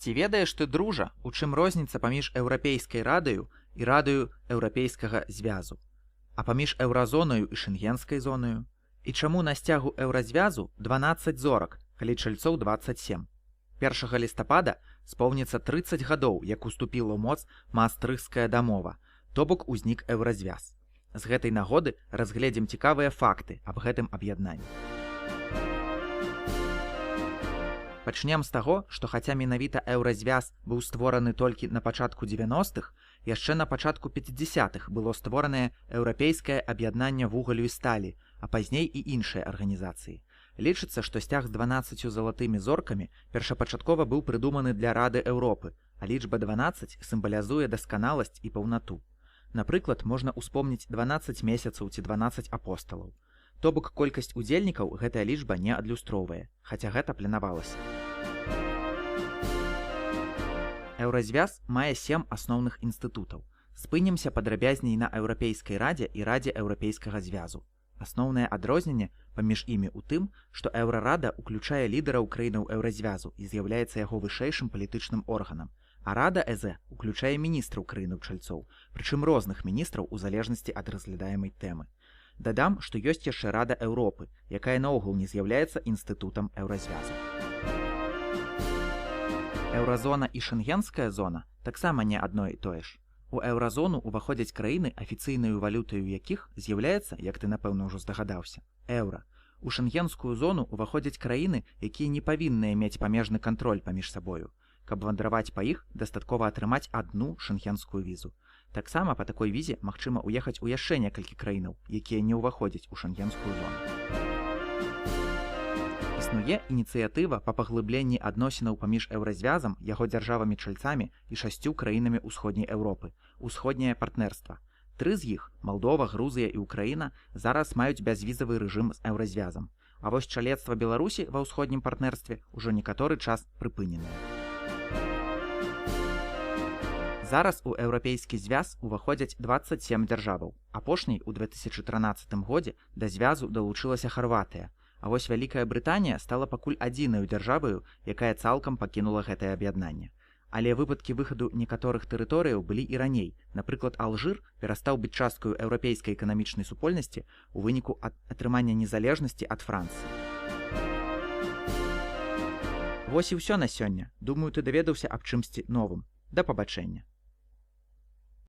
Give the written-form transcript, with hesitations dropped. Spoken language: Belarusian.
Ці ведаеш ты, дружа, у чым розніца паміж еўрапейскай радаю і радаю еўрапейскага звязу, а паміж еўразонаю і шэнгенскай зонаю? І чаму на сцягу еўразвязу 12 зорак, калі чальцоў 27? 1 лістапада споўніцца 30 гадоў, як уступіла ў моц Маастрыхтская дамова, то бок узнік еўразвяз. З гэтай нагоды разгледзім цікавыя факты аб гэтым аб'яднанні. Пачнем з таго, што хаця менавіта еўразвяз быў створаны толькі на пачатку 90-х, яшчэ на пачатку 50-х было створанае еўрапейскае аб'яднанне вугалю і сталі, а пазней і іншыя арганізацыі. Лічыцца, што сцяг з 12 залатымі зоркамі першапачаткова быў прыдуманы для Рады Еўропы, а лічба 12 сімвалізуе дасканаласць і паўнату. Напрыклад, можна ўспомніць 12 месяцаў ці 12 апосталаў. То бок колькасць удзельнікаў гэтая лічба не адлюстроўвае, хаця гэта планавалася. Еўразвяз мае 7 асноўных інстытутаў. Спынімся падрабязней на Еўрапейскай радзе і радзе Еўрапейскага звязу. Асноўнае адрозненне паміж імі ў тым, што Еўрарада ўключае лідараў краінаў еўразвязу і з'яўляецца яго вышэйшым палітычным органам, а Рада ЭЗ уключае міністраў краінаў чальцоў, прычым розных міністраў у залежнасці ад разглядаемай тэмы. Дадам, што ёсць яшчэ Рада Еўропы, якая наогул не з'яўляецца інстытутам еўразвязу. Еўразона і шэнгенская зона таксама не адно і тое ж. У еўразону ўваходзяць краіны, афіцыйнаю валютаю якіх з'яўляецца, як ты напэўна ўжо здагадаўся, еўра. У шэнгенскую зону ўваходзяць краіны, якія не павінныя мець памежны кантроль паміж сабою. Каб вандраваць па іх, дастаткова атрымаць адну шэнгенскую візу. Таксама па такой візе магчыма ўехаць у яшчэ некалькі краінаў, якія не ўваходзяць у шэнгенскую зону. Існуе ініцыятыва па паглыбленні адносінаў паміж еўразвязам, яго дзяржавамі-чальцамі і 6 краінамі ўсходняй Еўропы, усходняе партнерства. 3 з іх, Малдова, Грузія і Украіна, зараз маюць бязвізавы рэжым з еўразвязам. А вось чаленства Беларусі ва ўсходнім партнерстве ўжо некаторы час прыпыненае. Зараз у еўрапейскі звяз уваходзяць 27 дзяржаваў. Апошняй у 2013 годзе да звязу далучылася Харватыя. А вось Вялікая Брытанія стала пакуль адзінаю дзяржаваю, якая цалкам пакінула гэтае аб'яднанне. Але выпадкі выхаду некаторых тэрыторыяў былі і раней. Напрыклад, Алжыр перастаў быць часткаю еўрапейскай эканамічнай супольнасці у выніку атрымання незалежнасці ад Францыі. Вось і ўсё на сёння. Думаю, ты даведаўся аб чымсьці новым. Да пабачэння.